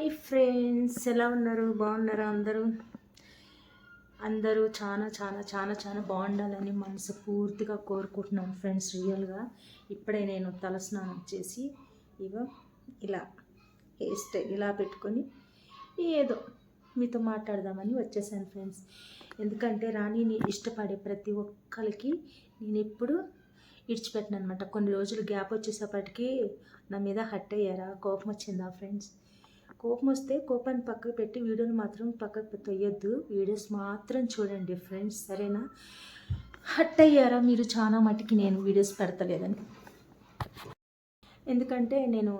Hi friends, ఎలా ఉన్నారు? బాగున్నారా? అందరూ చాలా చాలా చాలా చాలా బాగుండాలని మనస్ఫూర్తిగా కోరుకుంటున్నాను ఫ్రెండ్స్. రియల్గా ఇప్పుడే నేను తలస్నానం చేసి ఇగో ఇలా హెయిర్ స్టైల్ ఇలా పెట్టుకొని ఏదో మీతో మాట్లాడదామని వచ్చేసాను ఫ్రెండ్స్. ఎందుకంటే రాణిని ఇష్టపడే ప్రతి ఒక్కరికి నేను ఎప్పుడు ఇడిచిపెట్టను అనమాట. కొన్ని రోజులు గ్యాప్ వచ్చేసేపటికి నా మీద హట్ అయ్యారా, కోపం వచ్చిందా ఫ్రెండ్స్? కోపం వస్తే కోపాన్ని పక్కకు పెట్టి వీడియోని మాత్రం పక్కకు తొయ్యొద్దు. వీడియోస్ మాత్రం చూడండి ఫ్రెండ్స్, సరేనా? హట్ అయ్యారా మీరు చాలా మటుకి నేను వీడియోస్ పెడతలేదని? ఎందుకంటే నేను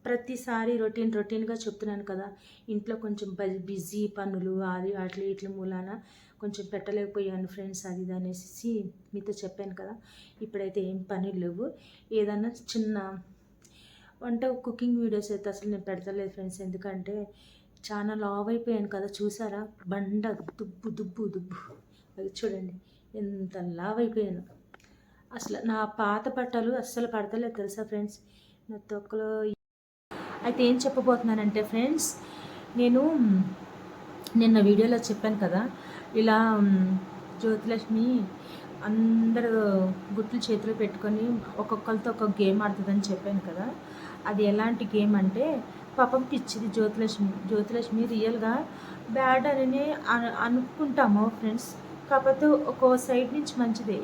ప్రతిసారి రొటీన్గా చెప్తున్నాను కదా, ఇంట్లో కొంచెం బిజీ పనులు అది అట్లా ఇట్ల మూలాన కొంచెం పెట్టలేకపోయాను ఫ్రెండ్స్, అది ఇది అనేసి మీతో చెప్పాను కదా. ఇప్పుడైతే ఏం పనులు లేవు. ఏదన్నా చిన్న వంట కుకింగ్ వీడియోస్ అయితే అసలు నేను పెడతలేదు ఫ్రెండ్స్. ఎందుకంటే చాలా లావ్ అయిపోయాను కదా, చూసారా? బండ దుబ్బు దుబ్బు దుబ్బు అది చూడండి ఎంత లావ్ అయిపోయాను. అసలు నా పాత బట్టలు అస్సలు పడతలేదు తెలుసా ఫ్రెండ్స్. నా తొక్కలో అయితే ఏం చెప్పబోతున్నానంటే ఫ్రెండ్స్, నేను నిన్న వీడియోలో చెప్పాను కదా, ఇలా జ్యోతిలక్ష్మి అందరూ గుట్లు చేతిలో పెట్టుకొని ఒక్కొక్కరితో ఒక్కొక్క గేమ్ ఆడుతుందని చెప్పాను కదా. అది ఎలాంటి గేమ్ అంటే, పాపం పిచ్చిది జ్యోతిలక్ష్మి రియల్గా బ్యాడ్ అని అనుకుంటాము ఫ్రెండ్స్. కాకపోతే ఒక్కో సైడ్ నుంచి మంచిదే.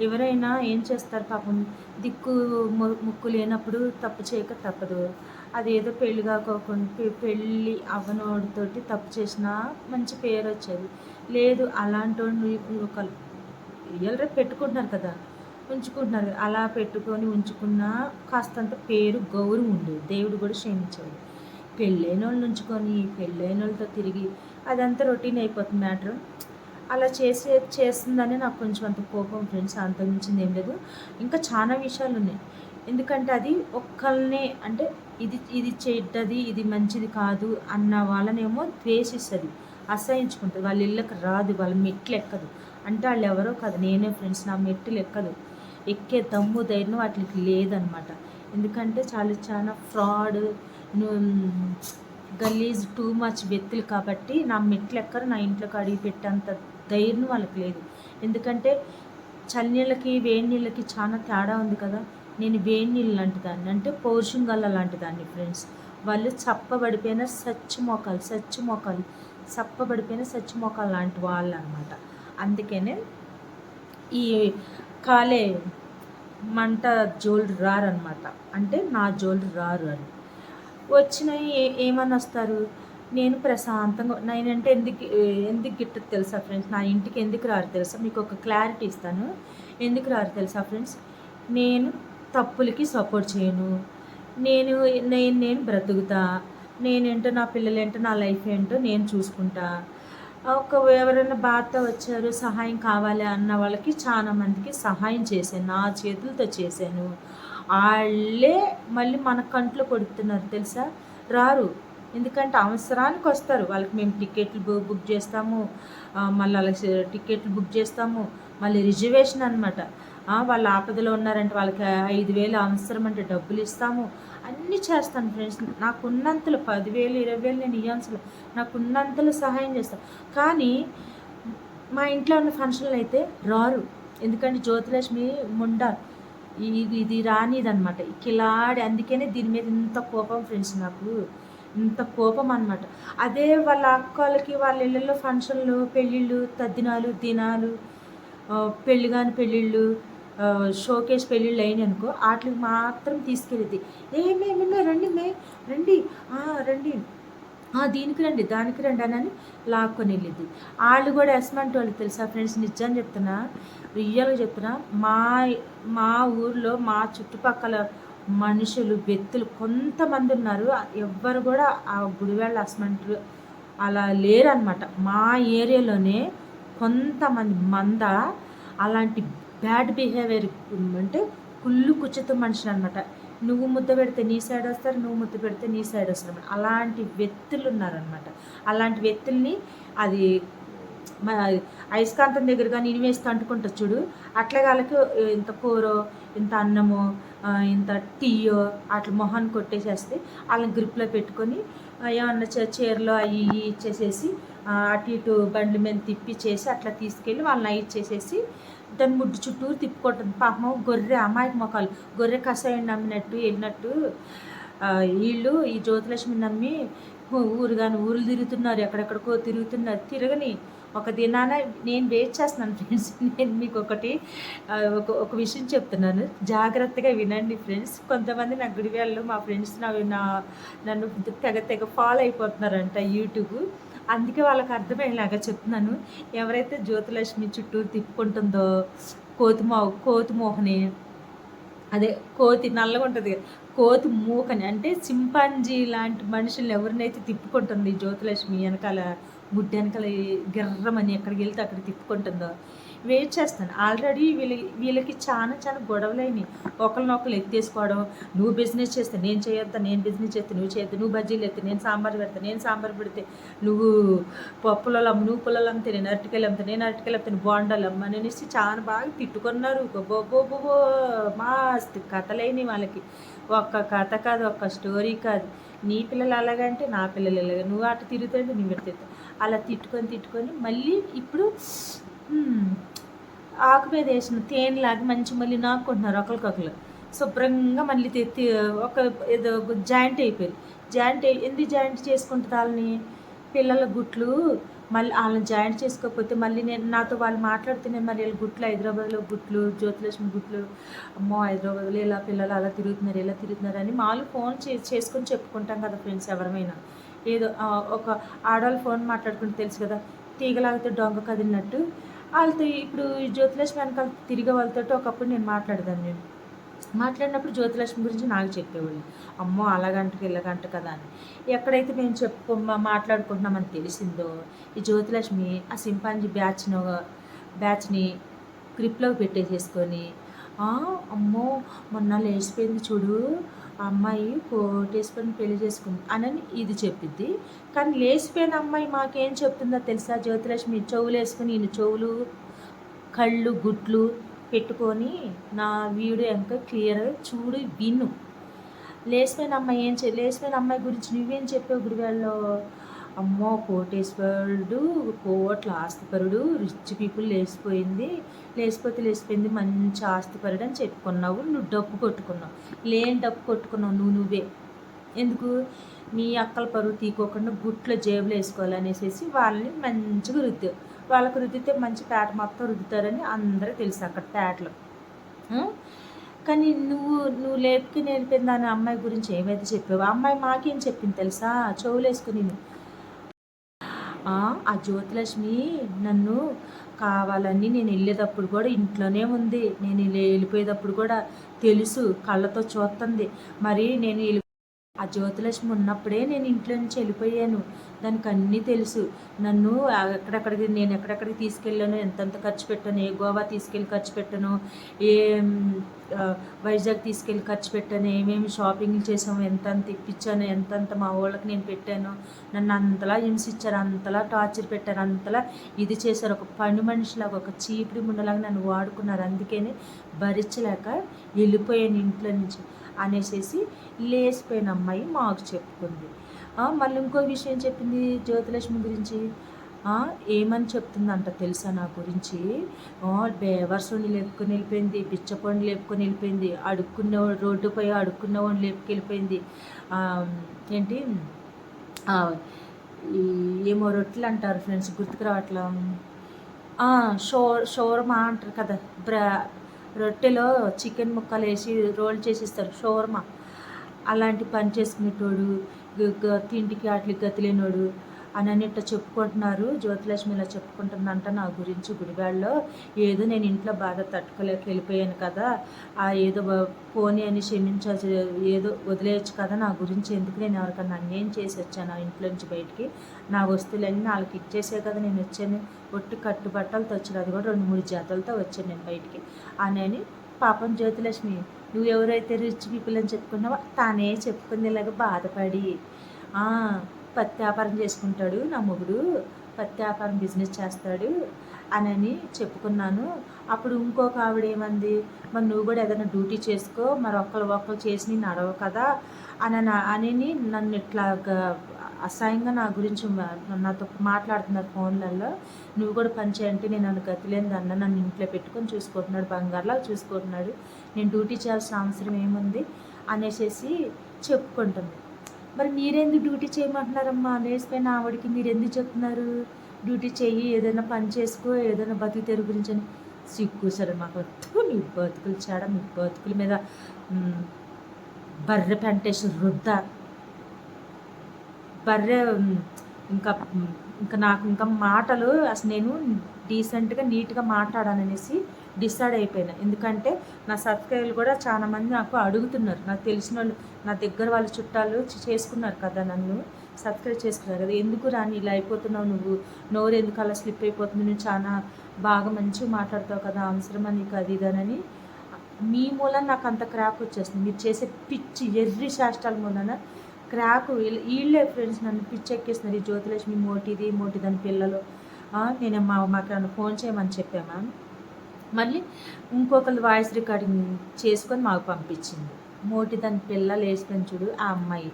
ఎవరైనా ఏం చేస్తారు పాపం, దిక్కు ముక్కు లేనప్పుడు తప్పు చేయక తప్పదు. అదేదో పెళ్ళి కాకోకుండా పెళ్ళి అవ్వనోడితోటి తప్పు చేసినా మంచి పేరు వచ్చేది లేదు. అలాంటి ఒక రియల్ రేపు పెట్టుకుంటున్నారు కదా, ఉంచుకుంటున్నారు కదా, అలా పెట్టుకొని ఉంచుకున్నా కాస్తంత పేరు గౌరవం ఉండేది, దేవుడు కూడా క్షమించేవాడు. పెళ్ళైన వాళ్ళని ఉంచుకొని పెళ్ళైన వాళ్ళతో తిరిగి అదంతా రొటీన్ అయిపోతుంది మ్యాటర్. అలా చేస్తుందని నాకు కొంచెం అంత కోపం ఫ్రెండ్స్, అంత మించింది ఏం లేదు. ఇంకా చాలా విషయాలు ఉన్నాయి. ఎందుకంటే అది ఒక్కళ్ళనే అంటే ఇది చెడ్డది ఇది మంచిది కాదు అన్న వాళ్ళనేమో ద్వేషిస్తుంది, అసహించుకుంటుంది. వాళ్ళ ఇళ్ళకి రాదు, వాళ్ళ మెట్లు ఎక్కదు. అంటే వాళ్ళు ఎవరో కాదు, నేనే ఫ్రెండ్స్. నా మెట్లు ఎక్కదు, ఎక్కే దమ్ము ధైర్యం వాటికి లేదనమాట. ఎందుకంటే చాలా ఫ్రాడ్ గలీజ్ టూ మచ్ వ్యక్తులు కాబట్టి నా మెట్లు ఎక్కరు, నా ఇంట్లోకి అడిగి పెట్టేంత ధైర్యం వాళ్ళకి లేదు. ఎందుకంటే చల్లనీళ్ళకి వేడి నీళ్ళకి చాలా తేడా ఉంది కదా. నేను వేడి నీళ్ళు లాంటి దాన్ని, అంటే పౌరుషం గల్ల లాంటి దాన్ని ఫ్రెండ్స్. వాళ్ళు చప్పబడిపోయిన సచ్చి మోకాలు చప్పబడిపోయిన సచ్చి మోకాలు లాంటి వాళ్ళు అనమాట. అందుకనే ఈ కాలే మంట జోలు రారనమాట. అంటే నా జోలు రారు అని వచ్చినాయి ఏమని వస్తారు. నేను ప్రశాంతంగా నేనంటే ఎందుకు గిట్టదు తెలుసా ఫ్రెండ్స్? నా ఇంటికి ఎందుకు రారు తెలుసా? మీకు ఒక క్లారిటీ ఇస్తాను. ఎందుకు రారు తెలుసా ఫ్రెండ్స్? నేను తప్పులకి సపోర్ట్ చేయను. నేను బ్రతుకుతా. నేనేంటో, నా పిల్లలేంటో, నా లైఫ్ ఏంటో నేను చూసుకుంటా. ఎవరైనా బాధతో వచ్చారు, సహాయం కావాలి అన్న వాళ్ళకి చాలా మందికి సహాయం చేశాను, నా చేతులతో చేశాను. వాళ్ళే మళ్ళీ మన కంట్లో కొడుతున్నారు తెలుసా? రారు. ఎందుకంటే అవసరానికి వస్తారు. వాళ్ళకి మేము టికెట్లు బుక్ చేస్తాము, మళ్ళీ వాళ్ళకి టికెట్లు బుక్ చేస్తాము, మళ్ళీ రిజర్వేషన్ అనమాట. వాళ్ళు ఆపదలో ఉన్నారంటే వాళ్ళకి 5,000 అవసరం అంటే డబ్బులు ఇస్తాము, అన్నీ చేస్తాను ఫ్రెండ్స్. నాకున్నంతలో 10,000 20,000 నేను ఇవ్వాల్సిన, నాకున్నంతలో సహాయం చేస్తాను. కానీ మా ఇంట్లో ఉన్న ఫంక్షన్లు అయితే రారు. ఎందుకంటే జ్యోతిలక్ష్మి ముండా ఇది రానిదనమాట, కిలాడి. అందుకనే దీని మీద ఇంత కోపం ఫ్రెండ్స్, నాకు ఇంత కోపం అనమాట. అదే వాళ్ళ అక్కలకి వాళ్ళ ఇళ్ళల్లో ఫంక్షన్లు, పెళ్ళిళ్ళు, తద్దినాలు, దినాలు, పెళ్ళిళ్ళు, షోకేస్ పెళ్ళిళ్ళు అయినాయి అనుకో, వాటికి మాత్రం తీసుకెళ్ళిద్ది. మే రండి దీనికి రండి దానికి రండి అని లాక్కొని వెళ్ళిద్ది. వాళ్ళు కూడా ఎస్మంటి వాళ్ళు తెలుసా ఫ్రెండ్స్, నిజం చెప్తున్నా, రియల్గా చెప్తున్నా. మా ఊర్లో మా చుట్టుపక్కల మనుషులు వ్యక్తులు కొంతమంది ఉన్నారు, ఎవ్వరు కూడా ఆ గుడివాళ్ళ అస్మంటారు అలా లేరనమాట. మా ఏరియాలోనే కొంతమంది అలాంటి బ్యాడ్ బిహేవియర్, అంటే కుళ్ళు కుచితం మనుషులు అనమాట. నువ్వు ముద్ద పెడితే నీ సైడ్ వస్తారు, నువ్వు ముద్ద పెడితే నీ సైడ్ వస్తారు. అలాంటి వ్యక్తులు ఉన్నారనమాట. అలాంటి వ్యక్తుల్ని అది అయస్కాంతం దగ్గర కానీ ఇనివేస్తే అంటుకుంటుంది చూడు, అట్లా వాళ్ళకి ఇంత కూరో ఇంత అన్నమో ఇంత టీయో అట్లా మొహాన్ని కొట్టేసేస్తే వాళ్ళని గ్రిప్లో పెట్టుకొని ఏమన్నా చీరలు అవి ఇవి ఇచ్చేసేసి అటు ఇటు బండ్ల మీద తిప్పిచ్చేసి అట్లా తీసుకెళ్ళి వాళ్ళని ఇచ్చేసేసి దాన్ని ముడ్డు చుట్టూరు తిప్పుకుంటుంది. పాపం గొర్రె అమాయక మొక్కలు గొర్రె కషాయం నమ్మినట్టు వెళ్ళినట్టు వీళ్ళు ఈ జ్యోతిలక్ష్మి నమ్మి ఊరు తిరుగుతున్నారు, ఎక్కడెక్కడికో తిరుగుతున్నారు. తిరగని ఒక దినాన నేను వెయిట్ చేస్తున్నాను ఫ్రెండ్స్. నేను మీకు ఒక విషయం చెప్తున్నాను, జాగ్రత్తగా వినండి ఫ్రెండ్స్. కొంతమంది నా గుడివాళ్ళు మా ఫ్రెండ్స్ నన్ను తెగ ఫాలో అయిపోతున్నారంట యూట్యూబ్. అందుకే వాళ్ళకి అర్థమయ్యేలాగా చెప్తున్నాను. ఎవరైతే జ్యోతిలక్ష్మి చుట్టూరు తిప్పుకుంటుందో కోతి మోహని, అదే కోతి నల్లగా ఉంటుంది, కోతి మూకని అంటే చింపాంజీ లాంటి మనుషులు ఎవరినైతే తిప్పుకుంటుంది జ్యోతిలక్ష్మి వెనకాల గుడ్డి వెనకాల గిర్రమని ఎక్కడికి వెళ్తే అక్కడ తిప్పుకుంటుందో వెయిట్ చేస్తాను. ఆల్రెడీ వీళ్ళకి చాలా గొడవలైనవి. ఒకరినొకరు ఎత్తేసుకోవడం, నువ్వు బిజినెస్ చేస్తే నేను చేయొద్దా, నేను బిజినెస్ చేస్తే నువ్వు చేయొద్దు, నువ్వు బజ్జీలు ఎత్తే నేను సాంబార్ పెడతా, నేను సాంబార్ పెడితే నువ్వు పప్పులలో అమ్ము, నువ్వు పుల్లలు అమ్మితే నేను అరటికాయలు అమ్మితే, నేను అరటికాయలు అమ్మితే బోండాలు అమ్మ అనేసి చాలా బాగా తిట్టుకున్నారు. బొబ్బో మస్తు కథలైనవి వాళ్ళకి. ఒక్క కథ కాదు, ఒక్క స్టోరీ కాదు. నీ పిల్లలు అలాగంటే నా పిల్లలు ఇలాగ, నువ్వు అటు తిరుగుతుంటే నువ్వు ఇటు తిరుగుతావు. అలా తిట్టుకొని మళ్ళీ ఇప్పుడు ఆకు మీద వేసిన తేనెలాగా మంచి మళ్ళీ నాకుంటున్నారు ఒకరికొకరు. శుభ్రంగా మళ్ళీ ఒక ఏదో జాయింట్ అయిపోయారు. ఎందుకు జాయింట్ చేసుకుంటుంది వాళ్ళని? పిల్లల గుట్లు మళ్ళీ వాళ్ళని జాయింట్ చేసుకోకపోతే మళ్ళీ నాతో వాళ్ళు మాట్లాడితే నేను మరి వీళ్ళ గుట్లు హైదరాబాద్లో గుట్లు జ్యోతిలక్ష్మి గుట్లు, అమ్మో హైదరాబాద్లో ఇలా పిల్లలు అలా తిరుగుతున్నారు అని మామూలు ఫోన్ చేసుకొని చెప్పుకుంటాం కదా ఫ్రెండ్స్. ఎవరమైనా ఏదో ఒక ఆడవాళ్ళు ఫోన్ మాట్లాడుకుంటే తెలుసు కదా, తీగలాగితే డొంగ కదిలినట్టు వాళ్ళతో ఇప్పుడు ఈ జ్యోతిలక్ష్మి వెనకాల తిరిగే వాళ్ళతో ఒకప్పుడు నేను మాట్లాడినప్పుడు జ్యోతిలక్ష్మి గురించి నాకు చెప్పేవాళ్ళు. అమ్మో అలాగంటకి ఇలాగంట కదా అని. ఎక్కడైతే మేము మాట్లాడుకుంటున్నామని తెలిసిందో ఈ జ్యోతిలక్ష్మి ఆ సింపాంజీ బ్యాచ్ని గ్రిప్లోకి పెట్టేసేసుకొని, అమ్మో మొన్న లేచిపోయింది చూడు ఆ అమ్మాయి, కోటేసుకొని పెళ్లి చేసుకుంది అని ఇది చెప్పిద్ది. కానీ లేచిపోయిన అమ్మాయి మాకేం చెప్తుందో తెలుసా? జ్యోతిలక్ష్మి చెవులు వేసుకుని ఈయన చెవులు కళ్ళు గుడ్లు పెట్టుకొని నా వీడియో ఇంకా క్లియర్గా చూడు విను. లేచిపోయిన అమ్మాయి గురించి నువ్వేం చెప్పావు గుడివాళ్ళలో? అమ్మో కోటేశ్వరుడు, కోట్ల ఆస్తిపరుడు, రిచ్ పీపుల్ లేచిపోయింది మంచి ఆస్తిపరుడు అని చెప్పుకున్నావు. నువ్వు డప్పు కొట్టుకున్నావు. లేని డప్పు కొట్టుకున్నావు నువ్వే. ఎందుకు? మీ అక్కల పరువు తీకోకుండా గుట్లో జేబులు వేసుకోవాలనేసి వాళ్ళని మంచిగా రుద్దావు. వాళ్ళకు రుద్దితే మంచి పేట మొత్తం రుద్దుతారని అందరూ తెలుసు అక్కడ పేటలో. కానీ నువ్వు లేపుకి నేర్పింది దాని అమ్మాయి గురించి ఏమైతే చెప్పావు? ఆ అమ్మాయి మాకేం చెప్పింది తెలుసా? చెవులు వేసుకుని ఆ జ్యోతిలక్ష్మి నన్ను కావాలని నేను వెళ్ళేటప్పుడు కూడా ఇంట్లోనే ఉంది, నేను వెళ్ళిపోయేటప్పుడు కూడా తెలుసు, కళ్ళతో చూస్తుంది. మరి ఆ జ్యోతిలక్ష్మి ఉన్నప్పుడే నేను ఇంట్లో నుంచి వెళ్ళిపోయాను, దానికి అన్నీ తెలుసు. నన్ను నేను ఎక్కడెక్కడికి తీసుకెళ్ళాను, ఎంతెంత ఖర్చు పెట్టాను, ఏ గోవా తీసుకెళ్ళి ఖర్చు పెట్టాను, ఏ వైజాగ్ తీసుకెళ్ళి ఖర్చు పెట్టాను, ఏమేమి షాపింగ్లు చేసాము, ఎంతంత ఇప్పించాను, ఎంతంత మా వాళ్ళకి నేను పెట్టాను. నన్ను అంతలా హింసించారు, అంతలా టార్చర్ పెట్టారు, అంతలా ఇది చేశారు. ఒక పని మనిషిలాగా, ఒక చీపిడి ముండలాగా నన్ను వాడుకున్నారు. అందుకని భరించలేక వెళ్ళిపోయాను ఇంట్లో నుంచి అనేసి లేచిపోయిన అమ్మాయి మాకు చెప్పుకుంది. మళ్ళీ ఇంకో విషయం చెప్పింది జ్యోతిలక్ష్మి గురించి. ఏమని చెప్తుందంట తెలుసా నా గురించి? బేవర్సుని లేపుకొని వెళ్ళిపోయింది, బిచ్చపండు లేపుకొని వెళ్ళిపోయింది, రోడ్డుపై అడుక్కున్నవాడిని లేపుకెళ్ళిపోయింది. ఏంటి ఏమో రొట్టెలు అంటారు ఫ్రెండ్స్, గుర్తుకు రావట్లా. షోర్మా అంటారు కదా, రొట్టెలో చికెన్ ముక్కలు వేసి రోల్ చేసిస్తారు, షోర్మా. అలాంటి పని చేసుకునేటోడు, తిండికి వాటికి గతిలేనోడు అని అన్నిట్లా చెప్పుకుంటున్నారు. జ్యోతిలక్ష్మి ఇలా చెప్పుకుంటుందంట నా గురించి గుడివాడలో. ఏదో నేను ఇంట్లో బాధ తట్టుకోలేక వెళ్ళిపోయాను కదా, ఏదో పోనీ అని క్షమించాల్సి, ఏదో వదిలేయచ్చు కదా, నా గురించి ఎందుకు, నేను ఎవరికన్నా అన్యాయం చేసి వచ్చాను ఆ ఇంట్లో నుంచి బయటికి, నా వస్తువులన్నీ వాళ్ళకి ఇచ్చేసే కదా నేను వచ్చాను, ఒట్టి కట్టుబట్టలతో వచ్చాను, అది కూడా 2-3 జాతలతో వచ్చాను నేను బయటికి అని. పాపం జ్యోతిలక్ష్మి నువ్వు ఎవరైతే రిచ్ పీపుల్ అని చెప్పుకున్నావో తానే చెప్పుకుంది ఇలాగ బాధపడి. పత్తి వ్యాపారం చేసుకుంటాడు నా మొగుడు, పత్తి వ్యాపారం బిజినెస్ చేస్తాడు అని చెప్పుకున్నాను. అప్పుడు ఇంకొక ఆవిడ ఏమంది, మరి నువ్వు కూడా ఏదైనా డ్యూటీ చేసుకో, మరి ఒకళ్ళు చేసి నేను అడవు కదా అని నన్ను ఇట్లాగా అసహ్యంగా నా గురించి నాతో మాట్లాడుతున్నారు ఫోన్లలో. నువ్వు కూడా పని చేయంటే నేను నన్ను గతిలేని అన్న నన్ను ఇంట్లో పెట్టుకొని చూసుకుంటున్నాడు, బంగారులా చూసుకుంటున్నాడు, నేను డ్యూటీ చేయాల్సిన అవసరం ఏముంది అనేసి చెప్పుకుంటుంది. మరి మీరెందుకు డ్యూటీ చేయమంటున్నారమ్మా? లేచిపోయిన ఆవిడకి మీరు ఎందుకు చెప్తున్నారు డ్యూటీ చెయ్యి, ఏదైనా పని చేసుకో, ఏదైనా బతుకు తెరుగు గురించి అని? సిగ్గు సరే మాకు మీ బతుకులు చాడ, మీ బతుకుల మీద బర్రె పెంటేసి రుద్ద బర్రె. ఇంకా ఇంకా నాకు ఇంకా మాటలు అసలు నేను డీసెంట్గా నీట్గా మాట్లాడాలనేసి డిసైడ్ అయిపోయినా. ఎందుకంటే నా సబ్స్క్రైబర్లు కూడా చాలామంది నాకు అడుగుతున్నారు, నాకు తెలిసిన వాళ్ళు, నా దగ్గర వాళ్ళ చుట్టాలు చేసుకున్నారు కదా, నన్ను సబ్స్క్రైబ్ చేసుకున్నారు కదా, ఎందుకు రాని ఇలా అయిపోతున్నావు నువ్వు, నోరు ఎందుకు అలా స్లిప్ అయిపోతుంది, నువ్వు చాలా బాగా మంచిగా మాట్లాడతావు కదా, అవసరమా నీకు అది ఇదనని మీ మూలన నాకు అంత క్రాక్ వచ్చేస్తుంది. మీరు చేసే పిచ్చి ఎర్రి శాస్త్రాల మూలన క్రాక్ వీళ్ళే ఫ్రెండ్స్ నన్ను పిచ్చి ఎక్కేస్తున్నారు. ఈ జ్యోతిలక్ష్మి మోటిదని పిల్లలు. నేను మాకు ఫోన్ చేయమని చెప్పామా, మళ్ళీ ఇంకొకరు వాయిస్ రికార్డింగ్ చేసుకొని మాకు పంపించింది. మోటిదని పిల్లలు వేసుకొని చూడు ఆ అమ్మాయి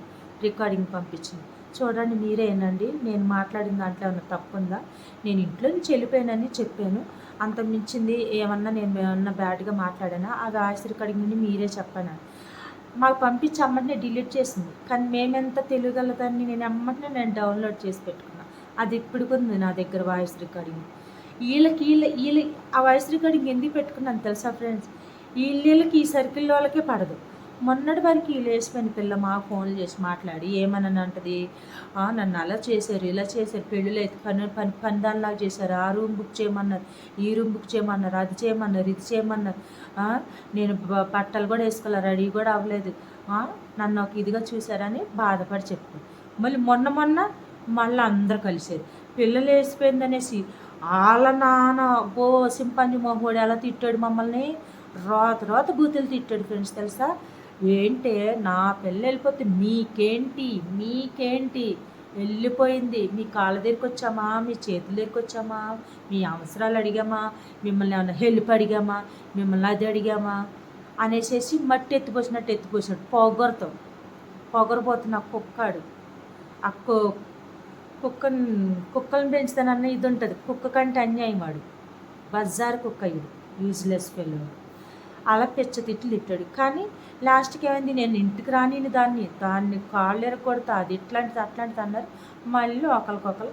రికార్డింగ్ పంపించింది. చూడండి మీరేనండి, నేను మాట్లాడిన దాంట్లో ఏమన్నా తప్పుందా? నేను ఇంట్లో నుంచి వెళ్ళిపోయానని చెప్పాను, అంత మించింది ఏమన్నా నేను ఏమన్నా బ్యాడ్గా మాట్లాడానా? ఆ వాయిస్ రికార్డింగ్ నుండి మీరే చెప్పాను. మాకు పంపించి అమ్మటనే డిలీట్ చేసింది. కానీ మేమెంత తెలియగలదాన్ని నేను అమ్మటనే నేను డౌన్లోడ్ చేసి పెట్టుకున్నాను. అది ఇప్పటికి ఉంది నా దగ్గర వాయిస్ రికార్డింగ్. వీళ్ళ ఆ వాయిస్ రికార్డింగ్ ఎందుకు పెట్టుకున్నాను తెలుసా ఫ్రెండ్స్? వీళ్ళకి ఈ సర్కిల్ వాళ్ళకే పడదు. మొన్నటి వరకు వీళ్ళు వేసిపోయిన పిల్ల మా ఫోన్లు చేసి మాట్లాడి ఏమన్నా అంటది, నన్ను అలా చేశారు, ఇలా చేశారు, పెళ్ళిలో పనిదానిలాగా చేశారు, ఆ రూమ్ బుక్ చేయమన్నారు, ఈ రూమ్ బుక్ చేయమన్నారు, అది చేయమన్నారు, ఇది చేయమన్నారు, నేను బట్టలు కూడా వేసుకోవాలి, రెడీ కూడా అవ్వలేదు, నన్ను ఒక ఇదిగా చూశారని బాధపడి చెప్పారు. మళ్ళీ మొన్న మళ్ళీ అందరూ కలిసారు. పిల్లలు వేసిపోయిందనేసి వాళ్ళ నాన్న సింపంజి మొహోడు ఎలా తిట్టాడు మమ్మల్ని, రోత బూతులు తిట్టాడు ఫ్రెండ్స్ తెలుసా. ఏంటే నా పిల్ల వెళ్ళిపోతే మీకేంటి వెళ్ళిపోయింది, మీ కాళ్ళ దగ్గరికి వచ్చామా, మీ చేతుల దగ్గరికి వచ్చామా, మీ అవసరాలు అడిగామా, మిమ్మల్ని ఏమన్నా హెల్ప్ అడిగామా, మిమ్మల్ని అది అడిగామా అనేసి మట్టి ఎత్తిపోసాడు పొగరపోతున్న కుక్కాడు. ఆ కుక్కలను పెంచుతానన్న ఇది ఉంటుంది, కుక్క కంటే అన్యాయం వాడు, బజార్ కుక్క ఇది, యూజ్లెస్ ఫెలో. అలా తిట్లు తిట్టాడు. కానీ లాస్ట్కి ఏమైంది, నేను ఇంటికి రానిని దాన్ని కాళ్ళు ఎరగొడతా, అది ఇట్లాంటిది అట్లాంటిది అన్నారు. మళ్ళీ ఒకరికొకరు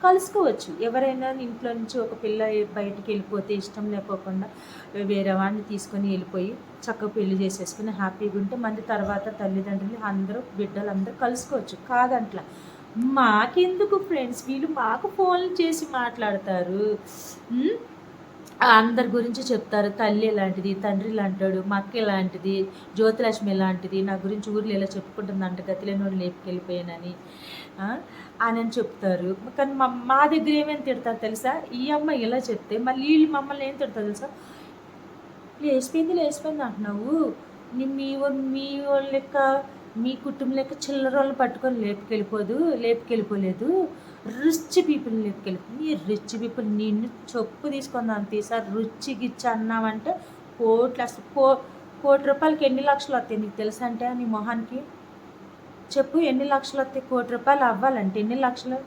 కలుసుకోవచ్చు. ఎవరైనా ఇంట్లో నుంచి ఒక పిల్ల బయటికి వెళ్ళిపోతే ఇష్టం లేకోకుండా వేరే వాడిని తీసుకొని వెళ్ళిపోయి చక్కగా పెళ్లి చేసేసుకుని హ్యాపీగా ఉంటే మళ్ళీ తర్వాత తల్లిదండ్రులు అందరూ బిడ్డలందరూ కలుసుకోవచ్చు, కాదంట్లా. మాకెందుకు ఫ్రెండ్స్, వీళ్ళు మాకు ఫోన్లు చేసి మాట్లాడతారు, అందరి గురించి చెప్తారు. తల్లి ఇలాంటిది, తండ్రి ఇలాంటాడు, మా అక్క ఇలాంటిది, జ్యోతిలక్ష్మి ఇలాంటిది, నా గురించి ఊర్లో ఇలా చెప్పుకుంటుందంట, గతిలేని వాళ్ళు లేపుకెళ్ళిపోయానని అని చెప్తారు. కానీ మా దగ్గర ఏమేమి తిడతారు తెలుసా? ఈ అమ్మాయి ఇలా చెప్తే మళ్ళీ వీళ్ళు మమ్మల్ని ఏం తిడతారు తెలుసా? లేచిపోయింది అంటున్నావు, మీ వాళ్ళ లెక్క, మీ కుటుంబం లెక్క చిల్లర వాళ్ళని పట్టుకొని లేపుకెళ్ళిపోలేదు, రిచ్ పీపుల్ని లేపుకెళ్ళిపోయింది. ఈ రిచ్ పీపుల్ నిన్ను చొప్పు తీసుకుందాం తీసారి రుచి గిచ్చి అన్నామంటే అసలు కోటి రూపాయలకి ఎన్ని లక్షలు వస్తాయి నీకు తెలుసా? అంటే నీ మొహానికి చెప్పు, ఎన్ని లక్షలు వస్తాయి? కోటి రూపాయలు అవ్వాలంటే ఎన్ని లక్షలు?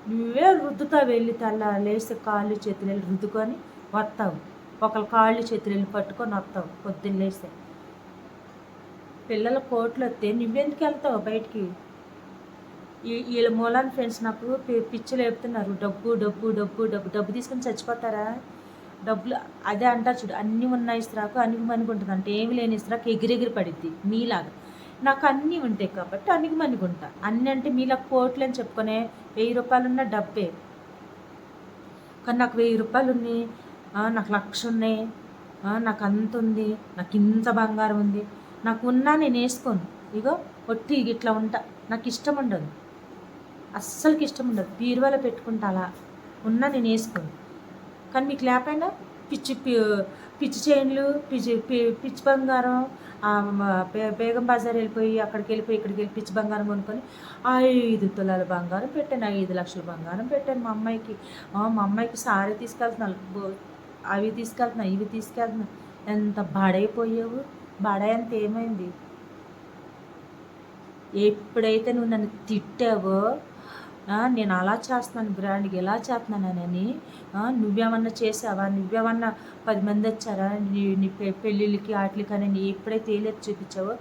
నువ్వే రుద్దుతావు, వెళ్ళి లేస్తే కాళ్ళు చేతులు వెళ్ళి రుద్దుకొని వస్తావు, ఒకళ్ళు కాళ్ళు చేతులు వెళ్ళి పట్టుకొని వస్తావు పొద్దున్న లేస్తే. పిల్లల కోట్లు వస్తే నువ్వెందుకు వెళ్తావు బయటికి? వీళ్ళ మూలాన్ని ఫ్రెండ్స్ నాకు పిచ్చి లేపుతున్నారు. డబ్బు తీసుకొని చచ్చిపోతారా? డబ్బులు అదే అంటారు చూడు, అన్నీ ఉన్న ఇస్త్రాకు అణిగిమణిగి ఉంటుంది, అంటే ఏమి లేని ఇస్త్రాకు ఎగిరెగిరి పడిద్ది. మీలాగా నాకు అన్నీ ఉంటాయి కాబట్టి అణిగిమణిగి ఉంటా. అన్నీ అంటే మీలా కోట్లు అని చెప్పుకునే 1000 రూపాయలు ఉన్న డబ్బే, కానీ నాకు 1000 రూపాయలు ఉన్నాయి, నాకు 1,00,000 ఉన్నాయి, నాకు అంత ఉంది, నాకు ఇంత బంగారం ఉంది, నాకు ఉన్నా నేను వేసుకోను. ఇగో ఒట్టి ఇట్లా ఉంటా, నాకు ఇష్టం ఉండదు, అస్సలకి ఇష్టం ఉండదు. బీరువాలో పెట్టుకుంటా, అలా ఉన్నా నేను వేసుకోను. కానీ మీకు లేకపోయినా పిచ్చి చైన్లు, పిచ్చి బంగారం, బేగం బజార్ వెళ్ళిపోయి అక్కడికి వెళ్ళి పిచ్చి బంగారం కొనుక్కొని 5 తులాల బంగారం పెట్టాను, 5 లక్షల బంగారం పెట్టాను మా అమ్మాయికి సారీ తీసుకెళ్తున్నాను, అవి తీసుకెళ్తున్నా. ఎంత బాడైపోయావు, బాడై అంత ఏమైంది? ఎప్పుడైతే నువ్వు నన్ను తిట్టావో నేను అలా చేస్తున్నాను బ్రాండ్కి ఎలా చేస్తున్నానని నువ్వేమన్నా చేసావా, నువ్వేమన్నా 10 మంది వచ్చారా నీ పెళ్ళిళ్ళకి వాటికని నీ ఎప్పుడైతే ఏలేది చూపించావో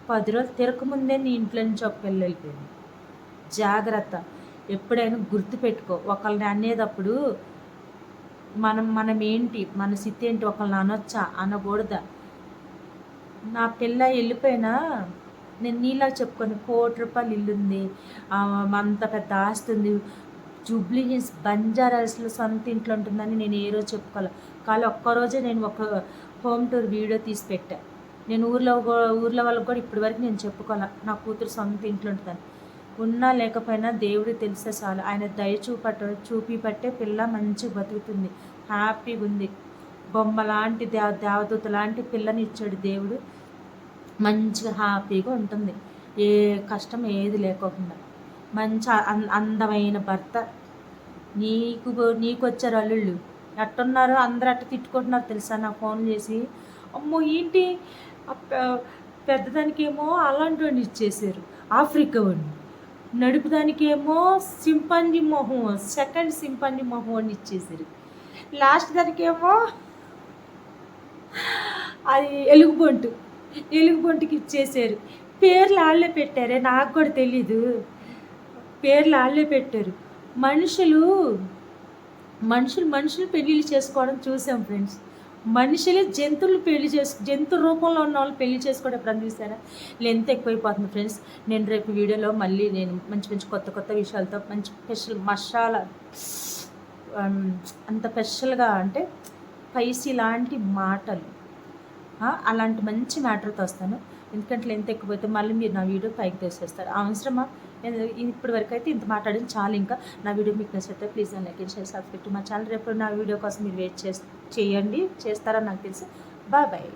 10 రోజులు తిరగకముందే నీ ఇంట్లో నుంచి ఒక పెళ్ళి వెళ్ళిపోయింది. జాగ్రత్త, ఎప్పుడైనా గుర్తుపెట్టుకో. ఒకళ్ళని అనేటప్పుడు మనం ఏంటి, మన స్థితి ఏంటి, ఒకళ్ళని అనొచ్చా అనకూడదా. నా పిల్ల వెళ్ళిపోయినా నేను నీలా చెప్పుకొని ₹1,00,00,000 ఇల్లు ఉంది, అంత పెద్ద ఆస్తి ఉంది, జూబ్లీ హిల్స్ బంజారాస్లో సొంత ఇంట్లో ఉంటుందని నేను ఏ రోజు చెప్పుకోవాలి. కానీ ఒక్కరోజే నేను ఒక హోమ్ టూర్ వీడియో తీసి పెట్టా. నేను ఊర్లో వాళ్ళకి కూడా ఇప్పటి వరకు నేను చెప్పుకోవాలి నా కూతురు సొంత ఇంట్లో ఉంటుందని. ఉన్నా లేకపోయినా దేవుడు తెలిసే చాలు. ఆయన దయ చూపిపట్టే పిల్ల మంచి బతుకుతుంది, హ్యాపీగా ఉంది. బొమ్మ లాంటి దేవదూత లాంటి పిల్లని ఇచ్చాడు దేవుడు. మంచిగా హ్యాపీగా ఉంటుంది, ఏ కష్టం ఏది లేకోకుండా. మంచి అందమైన భర్త. నీకు వచ్చారు అల్లుళ్ళు, ఎట్టున్నారు అందరూ అట్ట తిట్టుకుంటున్నారు తెలుసా. నాకు ఫోన్ చేసి, అమ్మో ఏంటి పెద్దదానికి ఏమో అలాంటి వాడిని ఇచ్చేసారు, ఆఫ్రికా వాడిని. నడుపుదానికి ఏమో సింపంజీ మొహం, సెకండ్ సింపంజీ మొహం అని ఇచ్చేసారు. లాస్ట్ దానికి ఏమో అది ఎలుగుబొంటుకి ఇచ్చేసారు. పేర్లు వాళ్ళే పెట్టారే, నాకు కూడా తెలీదు. పేర్లు వాళ్ళే పెట్టారు. మనుషులు పెళ్ళిళ్ళు చేసుకోవడం చూసాం ఫ్రెండ్స్. మనుషులే జంతువులు జంతు రూపంలో ఉన్న వాళ్ళు పెళ్లి చేసుకోవడం ఎప్పుడన్నా చూసారా? లెంత్ ఎక్కువైపోతుంది ఫ్రెండ్స్. నేను రేపు వీడియోలో మళ్ళీ నేను మంచి కొత్త విషయాలతో మంచి స్పెషల్ మసాలా, అంత స్పెషల్గా అంటే స్పైసీ లాంటి మాటలు, అలాంటి మంచి మ్యాటర్తో వస్తాను. ఎందుకంటే లెంత్ ఎక్కువైతే మళ్ళీ మీరు నా వీడియో పైకి తీసేస్తారు. అవసరమా? ఇప్పటి వరకు అయితే ఇంత మాట్లాడింది చాలు. ఇంకా నా వీడియో మీకు నచ్చితే please like and share, subscribe to మా ఛానల్. రేపు నా వీడియో కోసం మీరు వెయిట్ చేస్తారని నాకు తెలుసు. బాయ్.